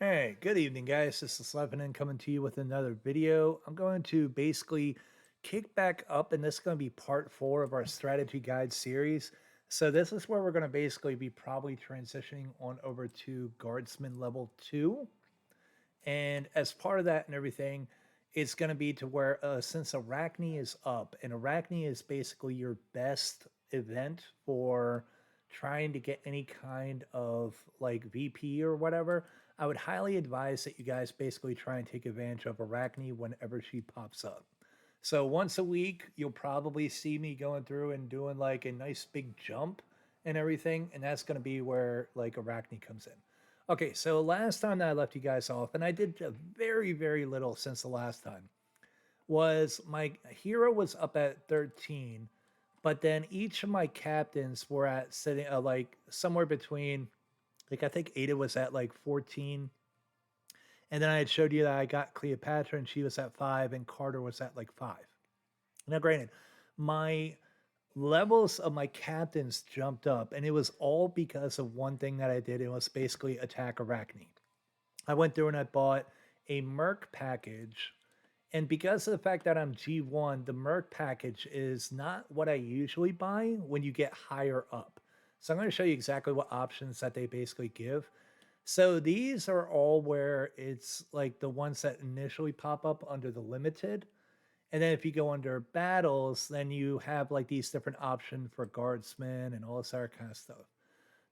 Hey, good evening, guys. This is Lebanon coming to you with another video. I'm going to basically kick back up, and this is going to be part four of our strategy guide series. So, this is where we're going to basically be probably transitioning on over to Guardsman level two. And as part of that and everything, it's going to be to where since Arachne is up, and Arachne is basically your best event for trying to get any kind of like VP or whatever, I would highly advise that you guys basically try and take advantage of Arachne whenever she pops up. So once a week, you'll probably see me going through and doing like a nice big jump and everything, and that's going to be where like Arachne comes in. Okay, so last time that I left you guys off, and I did a very little since the last time, was my hero was up at 13, but then each of my captains were at sitting like somewhere between, like I think Ada was at like 14, and then I had showed you that I got Cleopatra and she was at 5, and Carter was at like 5. Now, granted, my levels of my captains jumped up, and it was all because of one thing that I did. It was basically attack Arachne. I went through and I bought a Merc package. And because of the fact that I'm G1, the Merc package is not what I usually buy when you get higher up. So I'm going to show you exactly what options that they basically give. So these are all where it's like the ones that initially pop up under the limited. And then if you go under battles, then you have like these different options for guardsmen and all this other kind of stuff.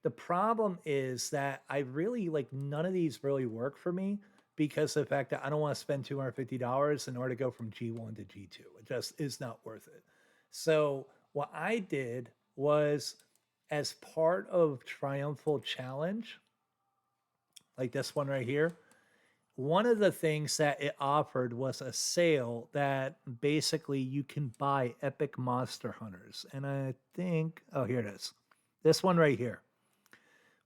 The problem is that I really like none of these really work for me because of the fact that I don't want to spend $250 in order to go from G1 to G2. It just is not worth it. So what I did was, as part of Triumphal Challenge, like this one right here, one of the things that it offered was a sale that basically you can buy epic monster hunters. And I think, oh, here it is. This one right here.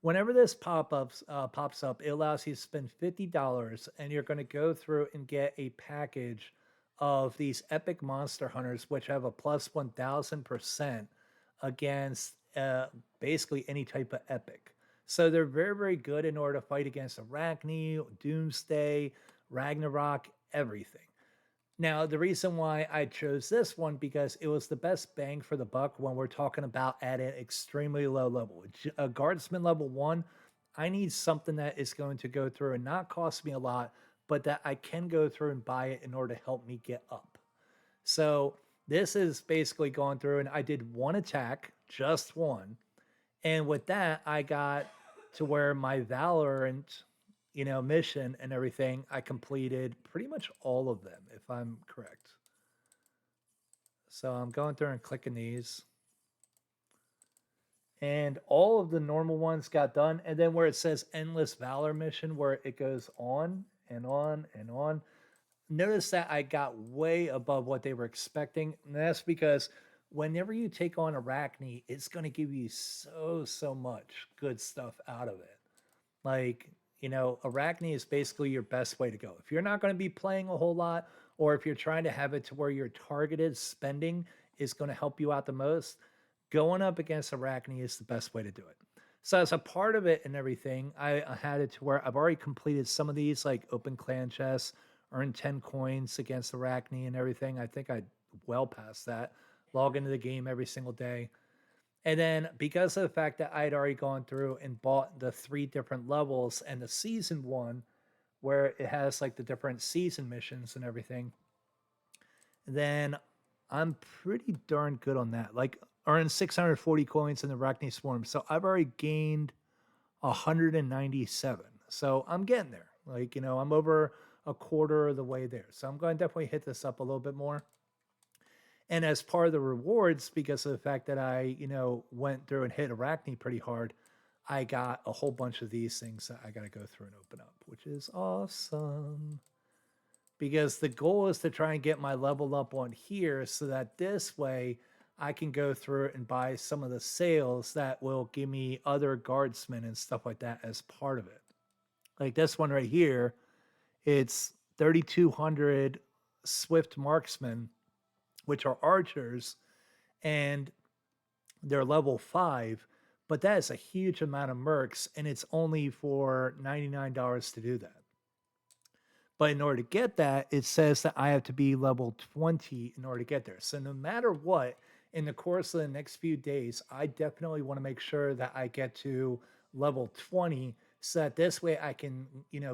Whenever this pops up, it allows you to spend $50, and you're going to go through and get a package of these epic monster hunters, which have a plus 1000% against basically any type of epic. So they're very good in order to fight against Arachne, Doomsday, Ragnarok, everything. Now, the reason why I chose this one because it was the best bang for the buck when we're talking about at an extremely low level. A guardsman level one, I need something that is going to go through and not cost me a lot, but that I can go through and buy it in order to help me get up. So this is basically going through, and I did one attack, just one. And with that, I got to where my Valorant, mission and everything, I completed pretty much all of them, if I'm correct. So I'm going through and clicking these. And all of the normal ones got done. And then where it says Endless Valor Mission, where it goes on and on and on, notice that I got way above what they were expecting. And that's because whenever you take on Arachne, it's going to give you so much good stuff out of it. Like, Arachne is basically your best way to go. If you're not going to be playing a whole lot, or if you're trying to have it to where your targeted spending is going to help you out the most, going up against Arachne is the best way to do it. So as a part of it and everything, I had it to where I've already completed some of these, like open clan chests, earn 10 coins against Arachne and everything. I think I well past that. Log into the game every single day. And then because of the fact that I had already gone through and bought the 3 different levels and the season one, where it has like the different season missions and everything, then I'm pretty darn good on that. Like earn 640 coins in the Arachne Swarm. So I've already gained 197. So I'm getting there. Like, I'm over a quarter of the way there. So I'm going to definitely hit this up a little bit more. And as part of the rewards, because of the fact that I, went through and hit Arachne pretty hard, I got a whole bunch of these things that I got to go through and open up, which is awesome. Because the goal is to try and get my level up on here so that this way I can go through and buy some of the sales that will give me other guardsmen and stuff like that as part of it. Like this one right here, it's 3,200 swift marksmen, which are archers, and they're level 5, But that is a huge amount of mercs, and it's only for $99 to do that. But in order to get that, it says that I have to be level 20 in order to get there. So no matter what, in the course of the next few days, I definitely want to make sure that I get to level 20 so that this way I can,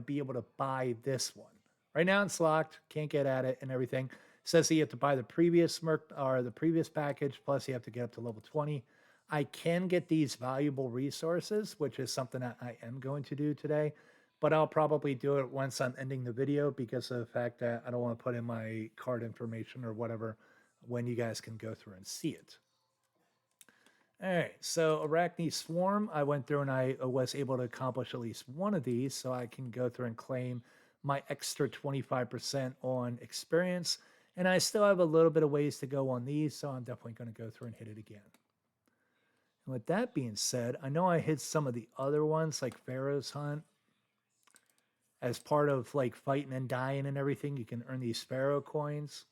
be able to buy this one. Right now it's locked, can't get at it and everything. It says that you have to buy the previous merc or the previous package, plus you have to get up to level 20. I can get these valuable resources, which is something that I am going to do today, but I'll probably do it once I'm ending the video because of the fact that I don't want to put in my card information or whatever when you guys can go through and see it. All right, so Arachne Swarm, I went through and I was able to accomplish at least one of these, so I can go through and claim my extra 25% on experience. And I still have a little bit of ways to go on these, so I'm definitely going to go through and hit it again. And with that being said, I know I hit some of the other ones like Pharaoh's Hunt. As part of like fighting and dying and everything, you can earn these Pharaoh coins.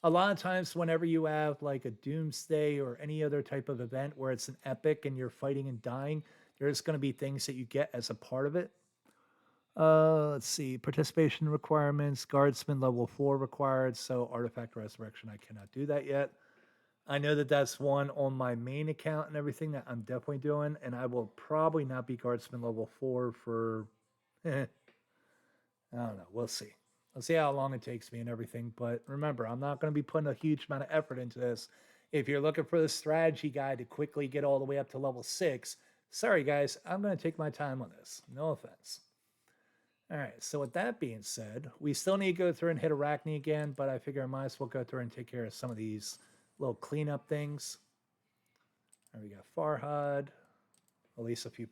A lot of times, whenever you have like a Doomsday or any other type of event where it's an epic and you're fighting and dying, there's going to be things that you get as a part of it. Let's see. Participation requirements. Guardsman level 4 required. So Artifact Resurrection, I cannot do that yet. I know that that's one on my main account and everything that I'm definitely doing. And I will probably not be Guardsman level 4 for... I don't know. We'll see. We'll see how long it takes me and everything. But remember, I'm not going to be putting a huge amount of effort into this. If you're looking for the strategy guide to quickly get all the way up to level 6, sorry guys, I'm going to take my time on this. No offense. All right, so with that being said, we still need to go through and hit Arachne again, but I figure I might as well go through and take care of some of these little cleanup things. There we got Farhad. At least a few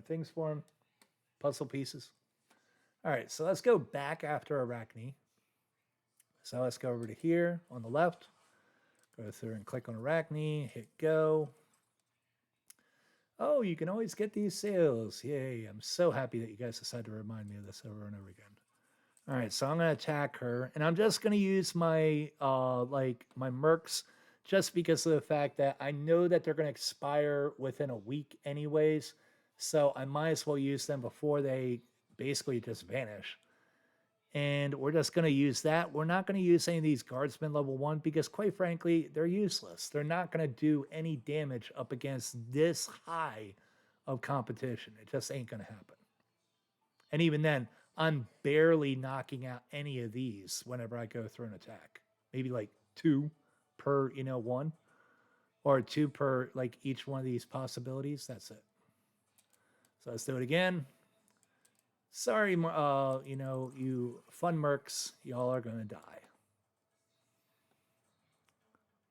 things for him. Puzzle pieces. All right, so let's go back after Arachne. So let's go over to here on the left. Go through and click on Arachne, hit go. Oh, you can always get these sales. Yay, I'm so happy that you guys decided to remind me of this over and over again. All right, so I'm going to attack her, and I'm just going to use my my mercs just because of the fact that I know that they're going to expire within a week anyways, so I might as well use them before they basically just vanish. And we're just going to use that. We're not going to use any of these Guardsmen level 1 because, quite frankly, they're useless. They're not going to do any damage up against this high of competition. It just ain't going to happen. And even then, I'm barely knocking out any of these whenever I go through an attack. Maybe like 2 per, 1. Or 2 per, like, each one of these possibilities. That's it. So let's do it again. Sorry, you fun mercs, y'all are going to die.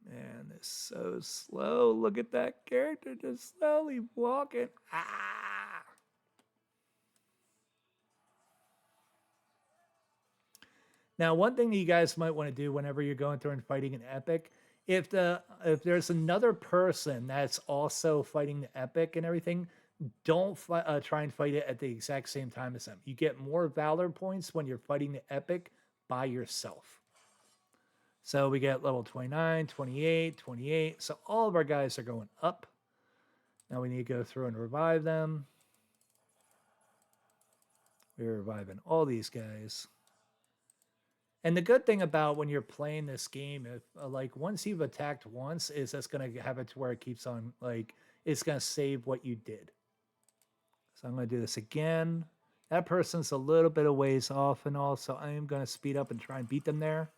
Man, this is so slow. Look at that character just slowly walking. Ah! Now, one thing that you guys might want to do whenever you're going through and fighting an epic, if there's another person that's also fighting the epic and everything, don't try and fight it at the exact same time as them. You get more Valor points when you're fighting the epic by yourself. So we get level 29, 28, 28. So all of our guys are going up. Now we need to go through and revive them. We're reviving all these guys. And the good thing about when you're playing this game, if once you've attacked once, is that's going to have it to where it keeps on, it's going to save what you did. So I'm going to do this again. That person's a little bit of ways off and all, so I am going to speed up and try and beat them there.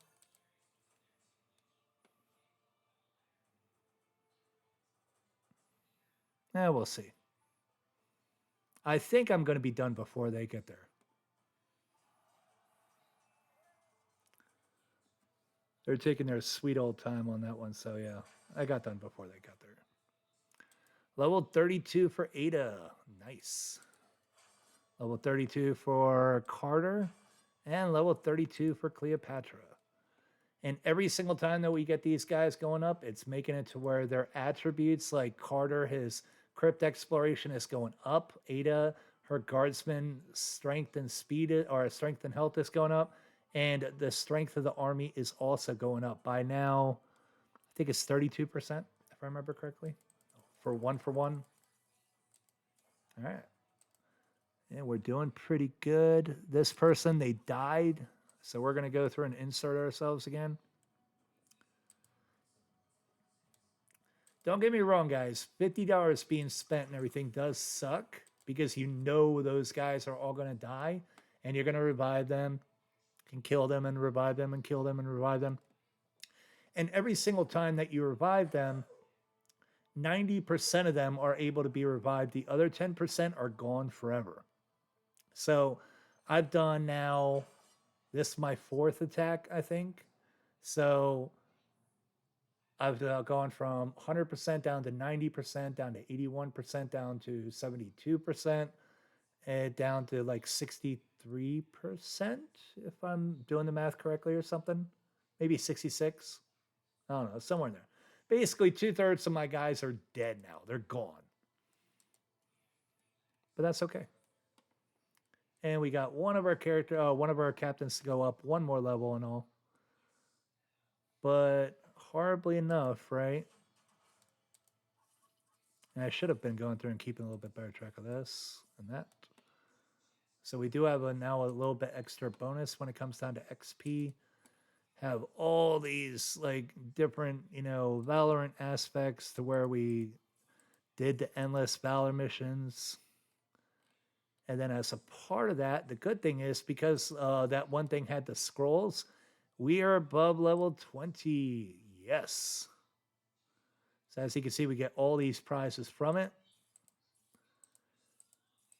We'll see. I think I'm going to be done before they get there. They're taking their sweet old time on that one, so yeah. I got done before they got there. Level 32 for Ada. Nice. Level 32 for Carter. And level 32 for Cleopatra. And every single time that we get these guys going up, it's making it to where their attributes, like Carter, his crypt exploration is going up. Ada, her guardsman strength and speed, or strength and health is going up. And the strength of the army is also going up. By now, I think it's 32%, if I remember correctly. for 1 for 1. All right. And we're doing pretty good. This person, they died. So we're going to go through and insert ourselves again. Don't get me wrong, guys. $50 being spent and everything does suck because you know those guys are all going to die and you're going to revive them, can kill them and revive them and kill them and revive them. And every single time that you revive them, 90% of them are able to be revived. The other 10% are gone forever. So I've done now, this is my 4th attack, I think. So I've gone from 100% down to 90%, down to 81%, down to 72%, and down to like 63%, if I'm doing the math correctly or something. Maybe 66. I don't know, somewhere in there. Basically, 2/3 of my guys are dead now. They're gone. But that's okay. And we got one of our captains to go up 1 more level and all. But horribly enough, right? And I should have been going through and keeping a little bit better track of this and that. So we do have now a little bit extra bonus when it comes down to XP. Have all these like different, Valorant aspects to where we did the endless Valor missions. And then as a part of that, the good thing is because that one thing had the scrolls, we are above level 20. Yes. So as you can see, we get all these prizes from it.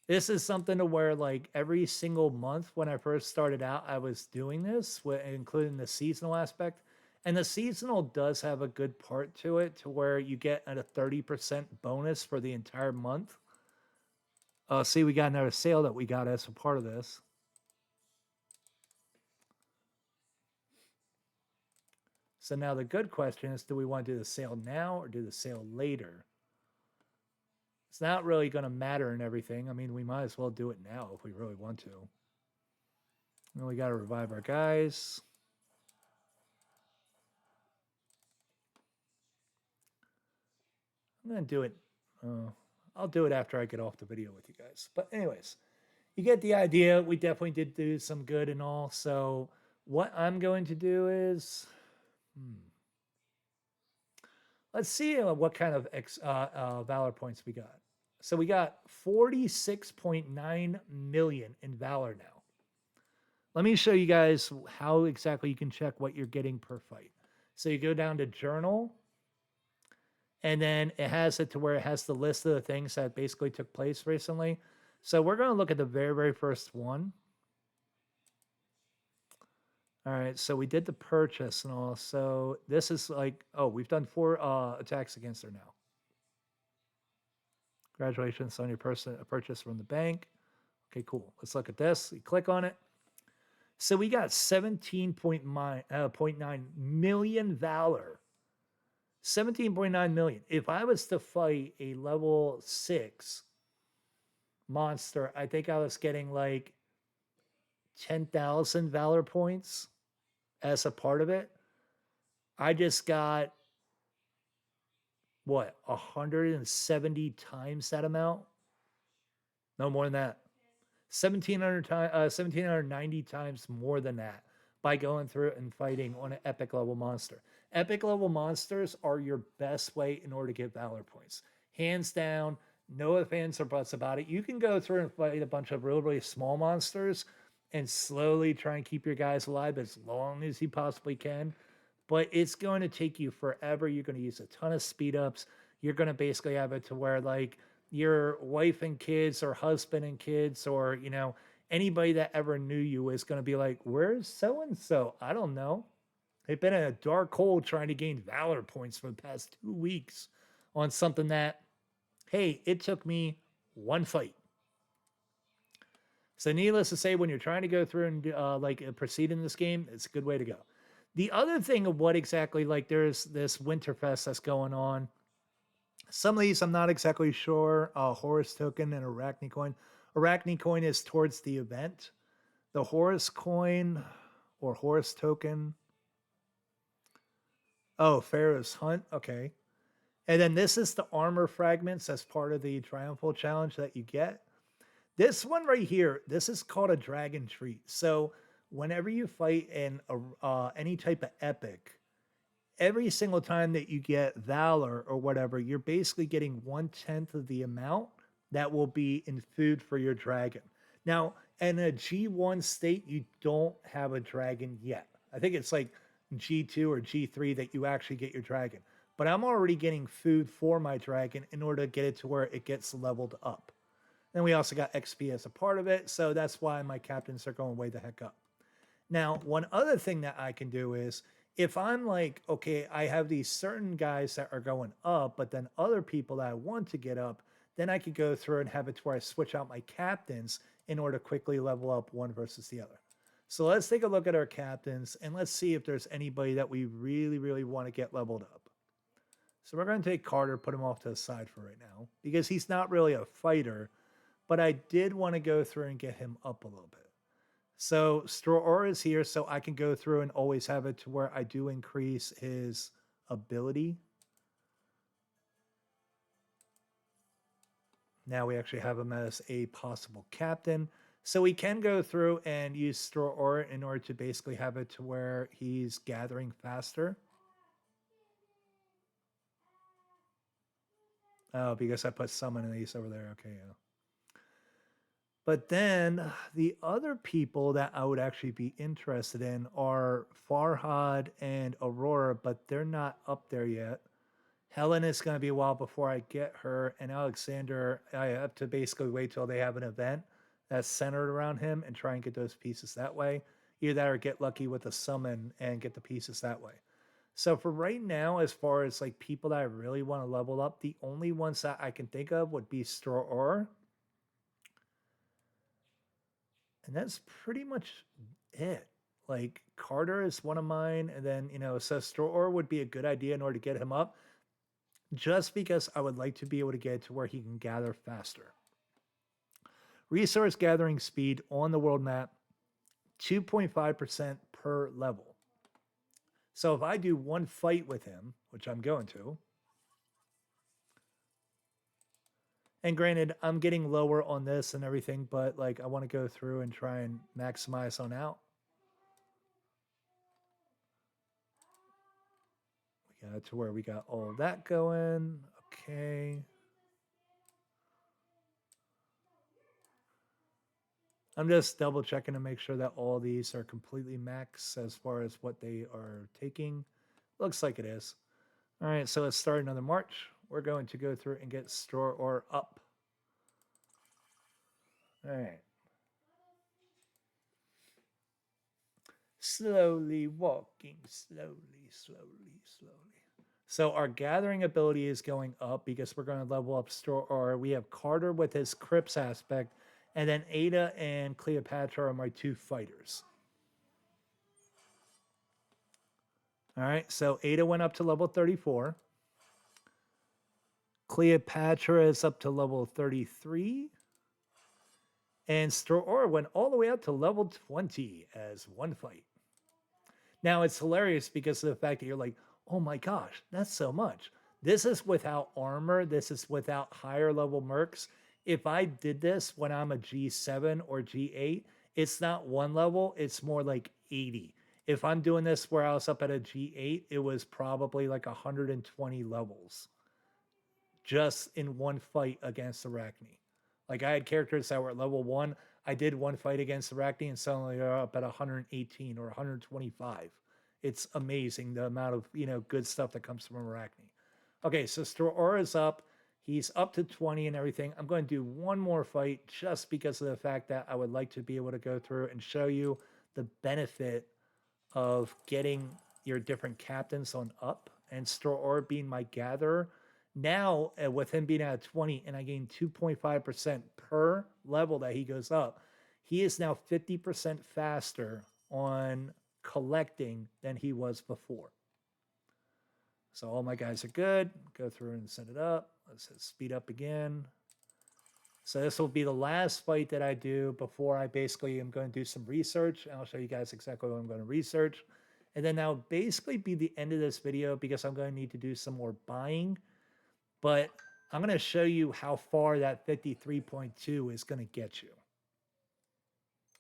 This is something to where like every single month when I first started out, I was doing this, including the seasonal aspect. And the seasonal does have a good part to it to where you get a 30% bonus for the entire month. See, we got another sale that we got as a part of this. So now the good question is, do we want to do the sale now or do the sale later? It's not really going to matter and everything. I mean, we might as well do it now if we really want to. And we got to revive our guys. I'm going to do it. I'll do it after I get off the video with you guys. But anyways, you get the idea. We definitely did do some good and all. So what I'm going to do is... Let's see what kind of Valor points we got. So we got 46.9 million in Valor now. Let me show you guys how exactly you can check what you're getting per fight. So you go down to Journal, and then it has it to where it has the list of the things that basically took place recently. So we're going to look at the very, very first one. All right, so we did the purchase and all. So this is like, we've done 4 attacks against her now. Congratulations on your purchase from the bank. Okay, cool. Let's look at this. You click on it. So we got 17.9 million Valor. 17.9 million. If I was to fight a level 6 monster, I think I was getting like 10,000 Valor points as a part of it. I just got, 170 times that amount? No more than that. 1,790 times more than that by going through and fighting on an epic level monster. Epic level monsters are your best way in order to get Valor points. Hands down, no ifs, ands, or buts about it. You can go through and fight a bunch of really, really small monsters and slowly try and keep your guys alive as long as you possibly can. But it's going to take you forever. You're going to use a ton of speed ups. You're going to basically have it to where like your wife and kids or husband and kids or, anybody that ever knew you is going to be like, where's so-and-so? I don't know. They've been in a dark hole trying to gain Valor points for the past 2 weeks on something that, hey, it took me 1 fight. So needless to say, when you're trying to go through and proceed in this game, it's a good way to go. The other thing of what exactly, there's this Winterfest that's going on. Some of these I'm not exactly sure. Horus token and Arachne coin. Arachne coin is towards the event. The Horus coin or Horus token. Oh, Pharaoh's Hunt. Okay. And then this is the armor fragments as part of the Triumphal challenge that you get. This one right here, this is called a dragon treat. So whenever you fight in any type of epic, every single time that you get valor or whatever, you're basically getting 1/10 of the amount that will be in food for your dragon. Now, in a G1 state, you don't have a dragon yet. I think it's like G2 or G3 that you actually get your dragon. But I'm already getting food for my dragon in order to get it to where it gets leveled up. And we also got XP as a part of it. So that's why my captains are going way the heck up. Now, one other thing that I can do is if I'm like, okay, I have these certain guys that are going up, but then other people that I want to get up, then I could go through and have it to where I switch out my captains in order to quickly level up one versus the other. So let's take a look at our captains and let's see if there's anybody that we really, really want to get leveled up. So we're going to take Carter, put him off to the side for right now because he's not really a fighter, but I did want to go through and get him up a little bit. So Straw is here, so I can go through and always have it to where I do increase his ability. Now we actually have him as a possible captain. So we can go through and use Straw in order to basically have it to where he's gathering faster. Oh, because I put summon in these over there. Okay, yeah. But then the other people that I would actually be interested in are Farhad and Aurora, but they're not up there yet. Helen is going to be a while before I get her, and Alexander, I have to basically wait till they have an event that's centered around him and try and get those pieces that way. Either that or get lucky with a summon and get the pieces that way. So for right now, as far as like people that I really want to level up, the only ones that I can think of would be Straw. And that's pretty much it. Like Carter is one of mine, and then so Straw would be a good idea in order to get him up, just because I would like to be able to get to where he can gather faster. Resource gathering speed on the world map, 2.5% per level. So if I do one fight with him, which I'm going to, and granted, I'm getting lower on this and everything, but like I want to go through and try and maximize on out. We got to where we got all that going. Okay. I'm just double checking to make sure that all these are completely max as far as what they are taking. Looks like it is. All right, so let's start another march. We're going to go through and get Straw up. All right. Slowly walking, slowly, slowly, slowly. So our gathering ability is going up because we're going to level up Straw. We have Carter with his Crips aspect, and then Ada and Cleopatra are my two fighters. All right, so Ada went up to level 34. Cleopatra is up to level 33. And Straw went all the way up to level 20 as one fight. Now, it's hilarious because of the fact that you're like, oh my gosh, that's so much. This is without armor. This is without higher level mercs. If I did this when I'm a G7 or G8, it's not one level. It's more like 80. If I'm doing this where I was up at a G8, it was probably like 120 levels just in one fight against Arachne. Like I had characters that were at level 1. I did one fight against Arachne and suddenly they're up at 118 or 125. It's amazing the amount of, good stuff that comes from Arachne. Okay, so Straw is up. He's up to 20 and everything. I'm going to do one more fight just because of the fact that I would like to be able to go through and show you the benefit of getting your different captains on up and Straw being my gatherer. Now, with him being at 20 and I gain 2.5% per level that he goes up, he is now 50% faster on collecting than he was before. So all my guys are good. Go through and set it up. Let's hit speed up again. So this will be the last fight that I do before I basically am going to do some research. And I'll show you guys exactly what I'm going to research. And then that'll basically be the end of this video because I'm going to need to do some more buying. but I'm going to show you how far that 53.2 is going to get you.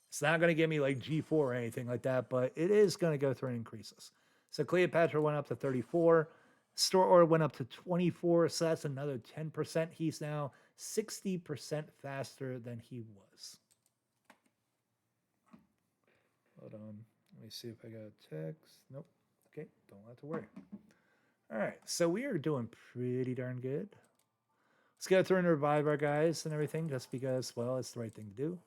It's not going to give me like G4 or anything like that, but it is going to go through and increases. So Cleopatra went up to 34. Store went up to 24, so that's another 10%. He's now 60% faster than he was. Hold on. Let me see if I got a text. Nope. Okay, don't have to worry. All right, so we are doing pretty darn good. Let's go through and revive our guys and everything just because, well, it's the right thing to do.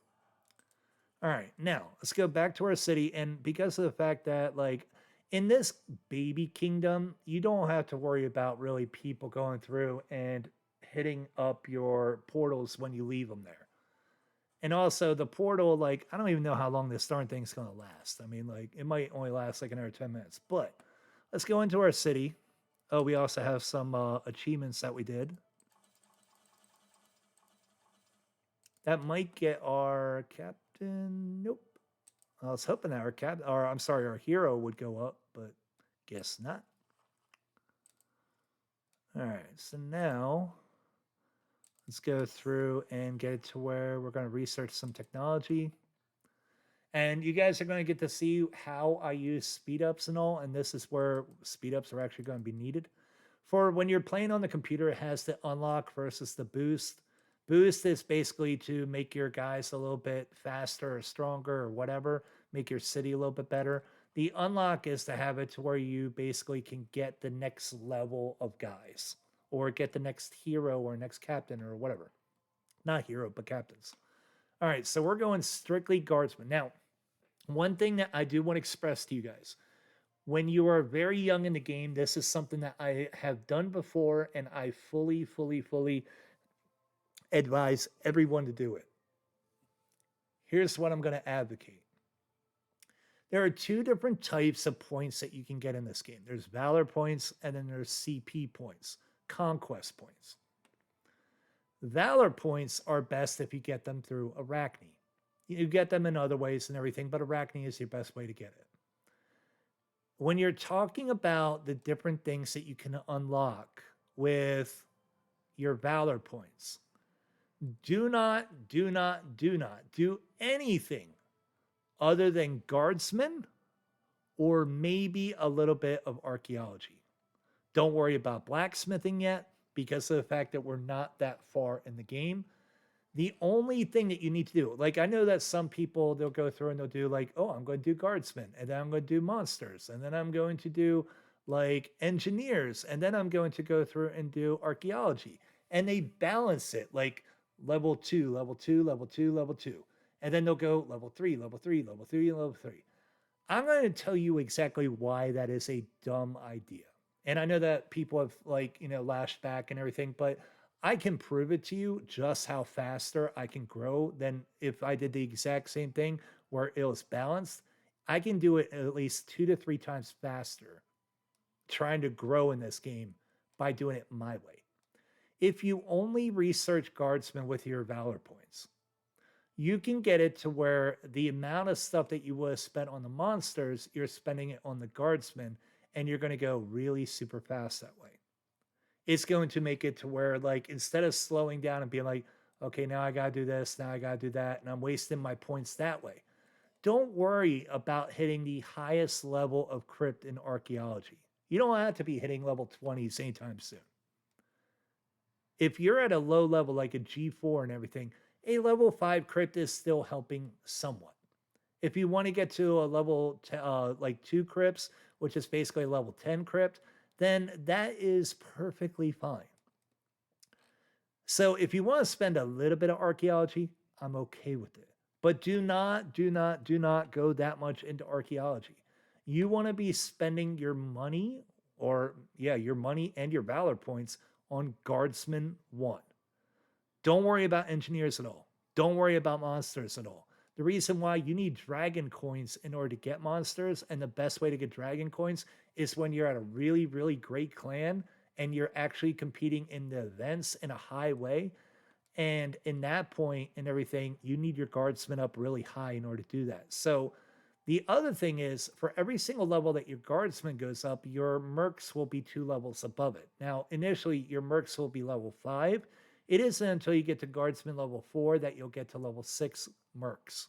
All right, now let's go back to our city. And because of the fact that, like, in this baby kingdom, you don't have to worry about really people going through and hitting up your portals when you leave them there. And also, the portal, like, I don't even know how long this darn thing's going to last. I mean, like, it might only last like another 10 minutes. But let's go into our city. Oh, we also have some achievements that we did. That might get our captain. Nope. I was hoping that our hero would go up, but guess not. All right, so now let's go through and get it to where we're going to research some technology. And you guys are going to get to see how I use speed ups and all. And this is where speed ups are actually going to be needed. For when you're playing on the computer, it has the unlock versus the boost. Boost is basically to make your guys a little bit faster or stronger or whatever, make your city a little bit better. The unlock is to have it to where you basically can get the next level of guys or get the next hero or next captain or whatever. Not hero, but captains. All right, so we're going strictly guardsmen. Now, one thing that I do want to express to you guys, when you are very young in the game, this is something that I have done before and I fully advise everyone to do it. Here's what I'm going to advocate. There are two different types of points that you can get in this game. There's Valor points and then there's CP points, Conquest points. Valor points are best if you get them through Arachne. You get them in other ways and everything, but Arachne is your best way to get it. When you're talking about the different things that you can unlock with your Valor points, do not do anything other than guardsmen or maybe a little bit of archaeology. Don't worry about blacksmithing yet because of the fact that we're not that far in the game. The only thing that you need to do, like I know that some people, they'll go through and they'll do like, oh, I'm going to do guardsmen and then I'm going to do monsters and then I'm going to do like engineers and then I'm going to go through and do archaeology. And they balance it like level 2, level 2, level 2, level 2. And then they'll go level 3, level 3, level 3, level 3. I'm going to tell you exactly why that is a dumb idea. And I know that people have like, lashed back and everything, but I can prove it to you just how faster I can grow than if I did the exact same thing where it was balanced. I can do it at least 2 to 3 times faster trying to grow in this game by doing it my way. If you only research guardsmen with your valor points, you can get it to where the amount of stuff that you would have spent on the monsters, you're spending it on the guardsmen, and you're going to go really super fast that way. It's going to make it to where, like, instead of slowing down and being like, okay, now I got to do this, now I got to do that, and I'm wasting my points that way. Don't worry about hitting the highest level of crypt in archaeology. You don't have to be hitting level 20s anytime soon. If you're at a low level like a G4 and everything, a level 5 crypt is still helping somewhat. If you want to get to a level like 2 crypts, which is basically a level 10 crypt, then that is perfectly fine. So if you want to spend a little bit of archaeology, I'm okay with it. But do not go that much into archaeology. You want to be spending your money, your money and your valor points on Guardsman 1. Don't worry about engineers at all. Don't worry about monsters at all. The reason why you need dragon coins in order to get monsters, and the best way to get dragon coins is when you're at a really, really great clan and you're actually competing in the events in a high way. And in that point and everything, you need your guardsmen up really high in order to do that. So The other thing is, for every single level that your guardsman goes up, your mercs will be 2 levels above it. Now, initially, your mercs will be level 5. It isn't until you get to guardsman level 4 that you'll get to level 6 mercs.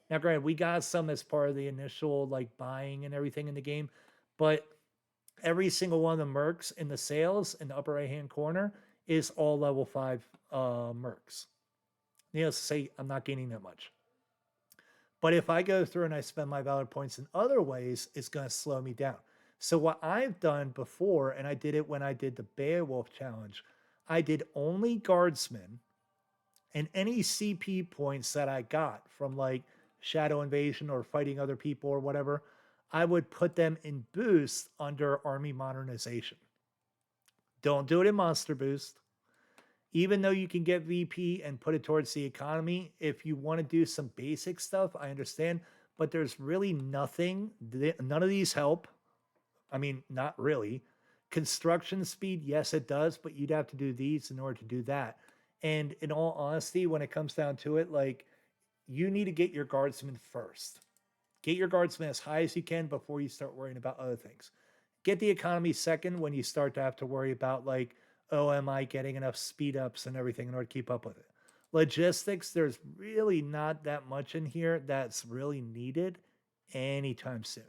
Now, granted, we got some as part of the initial like buying and everything in the game, but every single one of the mercs in the sales in the upper right hand corner is all level 5 mercs. Needless to say, I'm not gaining that much. But if I go through and I spend my valor points in other ways, it's going to slow me down. So what I've done before, and I did it when I did the Beowulf challenge, I did only guardsmen, and any CP points that I got from like shadow invasion or fighting other people or whatever, I would put them in boost under army modernization. Don't do it in monster boost. Even though you can get VP and put it towards the economy, if you want to do some basic stuff, I understand, but there's really nothing. None of these help. I mean, not really. Construction speed, yes, it does, but you'd have to do these in order to do that. And in all honesty, when it comes down to it, like you need to get your guardsmen first. Get your guardsmen as high as you can before you start worrying about other things. Get the economy second when you start to have to worry about like, oh, am I getting enough speed ups and everything in order to keep up with it? Logistics, there's really not that much in here that's really needed anytime soon.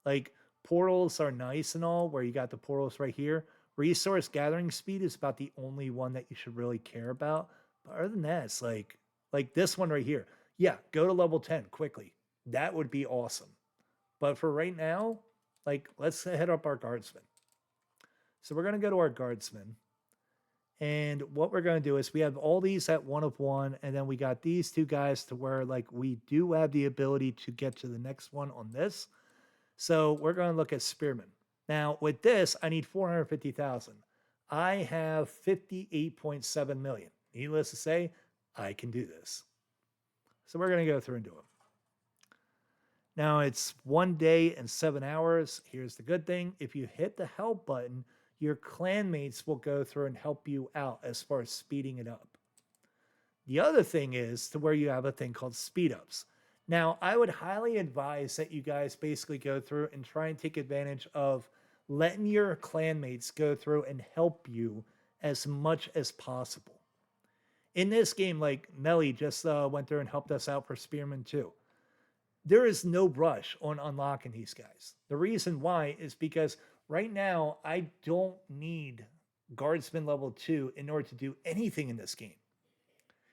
Like portals are nice and all, where you got the portals right here. Resource gathering speed is about the only one that you should really care about. But other than that, it's like this one right here. Yeah, go to level 10 quickly. That would be awesome. But for right now, like let's head up our guardsman. So we're going to go to our guardsman. And what we're going to do is we have all these at 1 of 1. And then we got these 2 guys to where like we do have the ability to get to the next one on this. So we're going to look at spearmen. Now with this, I need 450,000. I have 58.7 million. Needless to say, I can do this. So we're going to go through and do them. Now it's 1 day and 7 hours. Here's the good thing. If you hit the help button, your clanmates will go through and help you out as far as speeding it up. The other thing is to where you have a thing called Speedups. Now, I would highly advise that you guys basically go through and try and take advantage of letting your clanmates go through and help you as much as possible. In this game, like Melly just went through and helped us out for Spearman 2. There is no rush on unlocking these guys. The reason why is because right now I don't need Guardsman level 2 in order to do anything in this game.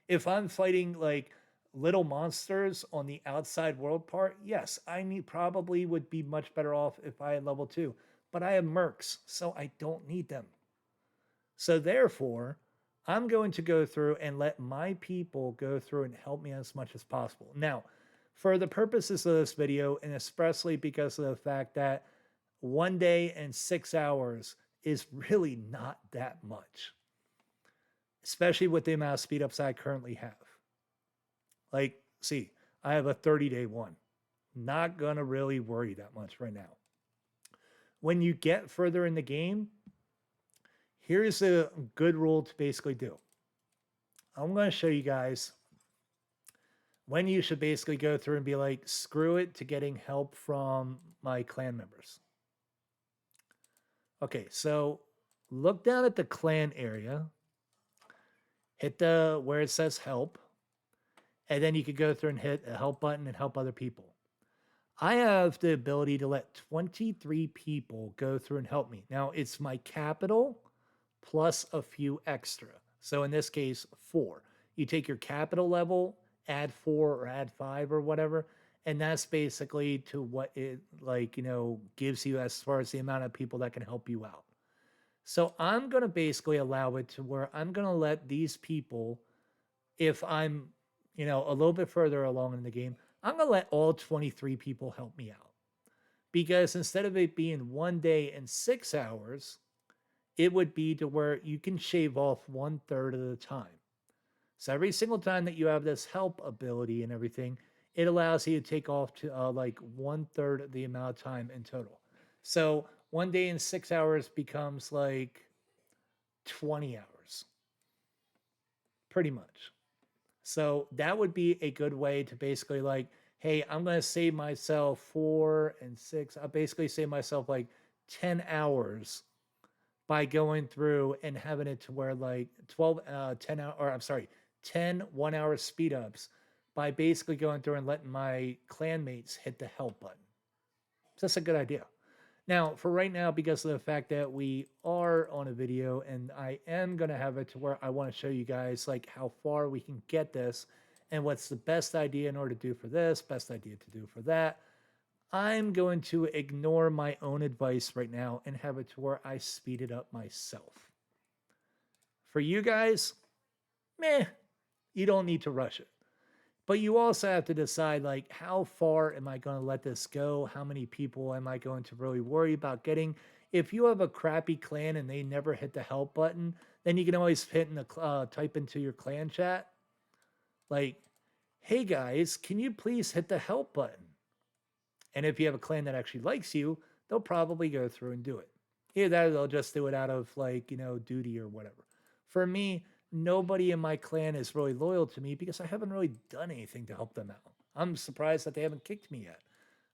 If I'm fighting like little monsters on the outside world part, yes, probably would be much better off if I had level 2. But I have mercs, so I don't need them. So therefore, I'm going to go through and let my people go through and help me as much as possible. Now, for the purposes of this video, and especially because of the fact that 1 day and 6 hours is really not that much, especially with the amount of speed ups I currently have. Like, see, I have a 30-day one. Not going to really worry that much right now. When you get further in the game, here's a good rule to basically do. I'm going to show you guys when you should basically go through and be like, screw it to getting help from my clan members. Okay, so look down at the clan area, hit the where it says help, and then you could go through and hit a help button and help other people. I have the ability to let 23 people go through and help me. Now, it's my capital plus a few extra. So in this case, 4. You take your capital level, add 4 or add 5 or whatever, and that's basically to what it gives you as far as the amount of people that can help you out. So I'm going to basically allow it to where I'm going to let these people, if I'm a little bit further along in the game, I'm going to let all 23 people help me out. Because instead of it being 1 day and 6 hours, it would be to where you can shave off 1/3 of the time. So every single time that you have this help ability and everything, it allows you to take off to like 1/3 of the amount of time in total. So 1 day and 6 hours becomes like 20 hours. Pretty much. So that would be a good way to basically like hey, I'm going to save myself 4 and 6. I basically save myself like 10 hours by going through and having it to where like 12, 10 hour, or I'm sorry, 10 1 hour speed ups by basically going through and letting my clanmates hit the help button. So that's a good idea. Now, for right now, because of the fact that we are on a video and I am going to have it to where I want to show you guys like how far we can get this and what's the best idea in order to do for this, best idea to do for that, I'm going to ignore my own advice right now and have it to where I speed it up myself. For you guys, meh, you don't need to rush it. But you also have to decide like how far am I going to let this go? How many people am I going to really worry about getting? If you have a crappy clan and they never hit the help button, then you can always hit in the type into your clan chat like, "Hey guys, can you please hit the help button?" And if you have a clan that actually likes you, they'll probably go through and do it. Either that or they'll just do it out of like, duty or whatever. For me, nobody in my clan is really loyal to me because I haven't really done anything to help them out. I'm surprised that they haven't kicked me yet.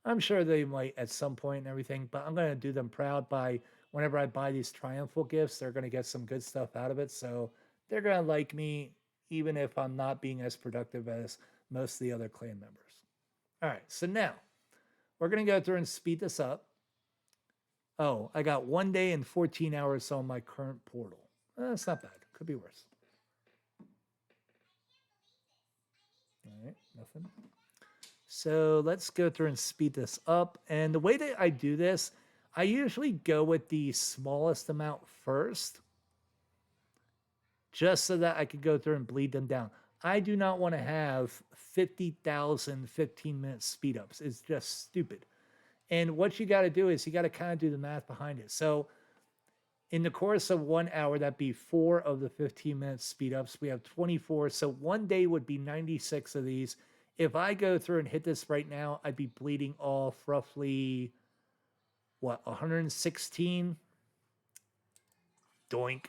I'm sure they might at some point and everything, but I'm going to do them proud by whenever I buy these Triumphal gifts, they're going to get some good stuff out of it. So they're going to like me even if I'm not being as productive as most of the other clan members. All right, so now we're going to go through and speed this up. Oh, I got 1 day and 14 hours on my current portal. That's not bad. Could be worse. All right, nothing. So let's go through and speed this up. And the way that I do this, I usually go with the smallest amount first, just so that I could go through and bleed them down. I do not want to have 50,000 15-minute speed ups. It's just stupid. And what you got to do is you got to kind of do the math behind it. So in the course of 1 hour, that'd be 4 of the 15-minute speed ups. We have 24. So 1 day would be 96 of these. If I go through and hit this right now, I'd be bleeding off roughly, 116? Doink.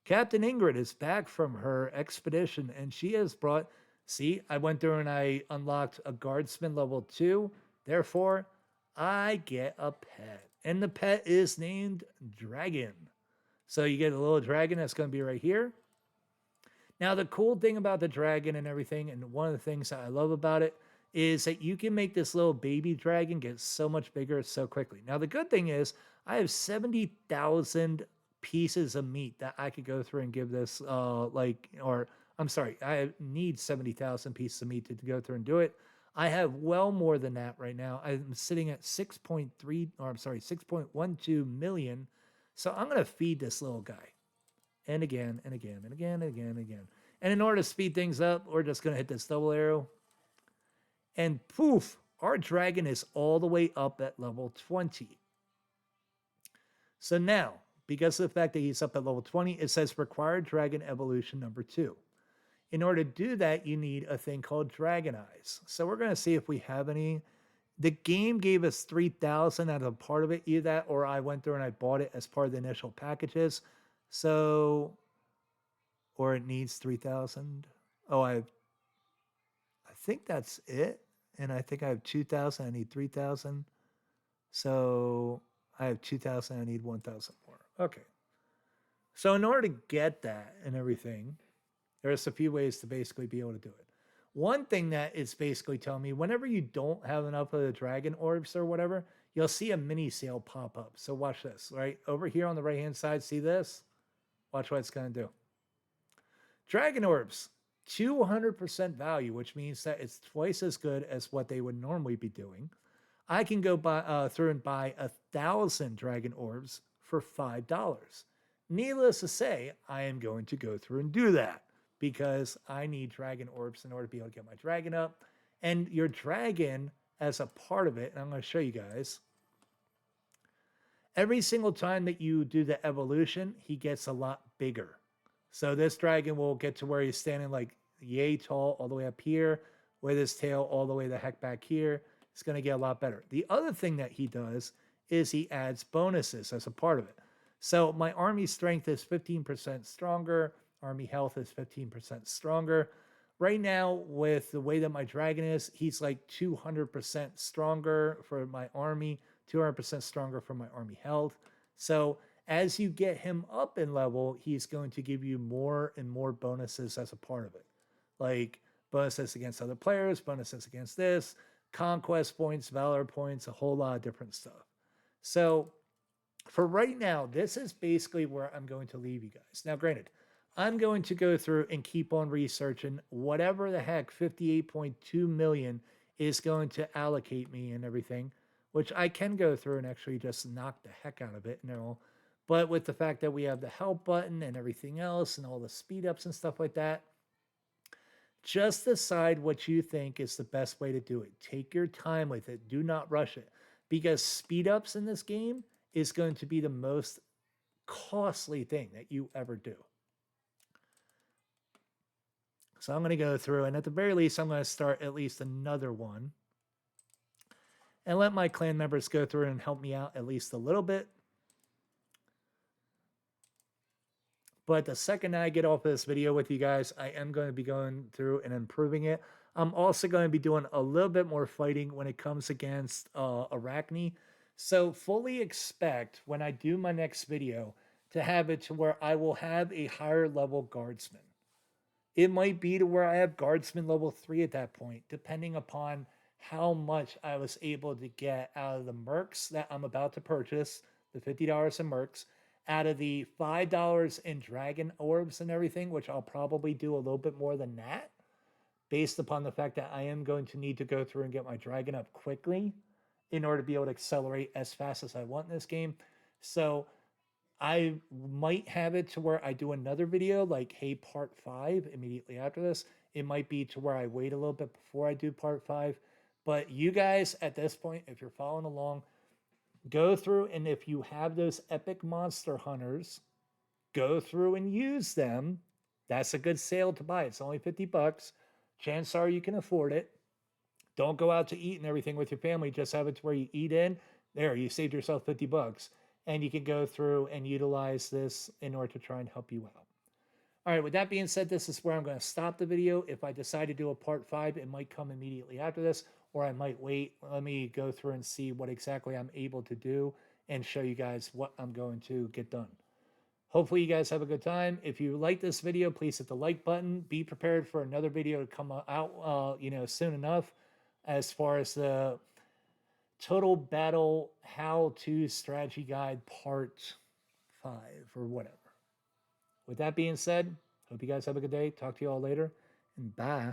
Captain Ingrid is back from her expedition, and she has brought. See, I went through and I unlocked a Guardsman level 2. Therefore, I get a pet. And the pet is named Dragon. So you get a little dragon that's going to be right here. Now, the cool thing about the dragon and everything, and one of the things that I love about it, is that you can make this little baby dragon get so much bigger so quickly. Now, the good thing is I have 70,000 pieces of meat that I could go through and give this, I'm sorry, I need 70,000 pieces of meat to go through and do it. I have well more than that right now. I'm sitting at 6.12 million. So I'm going to feed this little guy. And again, and again, and again, and again, and again. And in order to speed things up, we're just going to hit this double arrow. And poof, our dragon is all the way up at level 20. So now, because of the fact that he's up at level 20, it says required dragon evolution number 2. In order to do that, you need a thing called Dragon Eyes. So we're going to see if we have any. The game gave us 3,000 as a part of it, either that or I went through and I bought it as part of the initial packages. So, or it needs 3,000. Oh, I think that's it. And I think I have 2,000. I need 3,000. So I have 2,000. I need 1,000 more. Okay. So in order to get that and everything, there's a few ways to basically be able to do it. One thing that is basically telling me whenever you don't have enough of the dragon orbs or whatever, you'll see a mini sale pop up. So watch this, right? Over here on the right-hand side, see this? Watch what it's going to do. Dragon orbs, 200% value, which means that it's twice as good as what they would normally be doing. I can go through and buy 1,000 dragon orbs for $5. Needless to say, I am going to go through and do that because I need dragon orbs in order to be able to get my dragon up. And your dragon, as a part of it, and I'm going to show you guys, every single time that you do the evolution, he gets a lot bigger. So this dragon will get to where he's standing like yay tall all the way up here, with his tail all the way the heck back here. It's going to get a lot better. The other thing that he does is he adds bonuses as a part of it. So my army strength is 15% stronger. Army health is 15% stronger. right now, with the way that my dragon is, he's like 200% stronger for my army, 200% stronger for my army health. So as you get him up in level, he's going to give you more and more bonuses as a part of it. Like bonuses against other players, bonuses against this, conquest points, valor points, a whole lot of different stuff. So for right now, this is basically where I'm going to leave you guys. Now, granted, I'm going to go through and keep on researching whatever the heck 58.2 million is going to allocate me and everything, which I can go through and actually just knock the heck out of it and all. But with the fact that we have the help button and everything else and all the speed ups and stuff like that, just decide what you think is the best way to do it. Take your time with it. Do not rush it, because speed ups in this game is going to be the most costly thing that you ever do. So I'm going to go through, and at the very least, I'm going to start at least another one and let my clan members go through and help me out at least a little bit. But the second I get off of this video with you guys, I am going to be going through and improving it. I'm also going to be doing a little bit more fighting when it comes against Arachne. So fully expect when I do my next video to have it to where I will have a higher level Guardsman. It might be to where I have Guardsman level 3 at that point, depending upon how much I was able to get out of the mercs that I'm about to purchase, the $50 in mercs, out of the $5 in dragon orbs and everything, which I'll probably do a little bit more than that, based upon the fact that I am going to need to go through and get my dragon up quickly in order to be able to accelerate as fast as I want in this game. So I might have it to where I do another video like, hey, part 5 immediately after this. It might be to where I wait a little bit before I do part 5. But you guys at this point, if you're following along, go through, and if you have those epic monster hunters, go through and use them. That's a good sale to buy. It's only $50. Chances are you can afford it. Don't go out to eat and everything with your family. Just have it to where you eat in. There, you saved yourself $50. And you can go through and utilize this in order to try and help you out. All right, with that being said, this is where I'm going to stop the video. If I decide to do a part 5, it might come immediately after this, or I might wait. Let me go through and see what exactly I'm able to do and show you guys what I'm going to get done. Hopefully you guys have a good time. If you like this video, please hit the like button. Be prepared for another video to come out soon enough, as far as the Total Battle How-To Strategy Guide Part 5 or whatever. With that being said, hope you guys have a good day. Talk to you all later, and bye.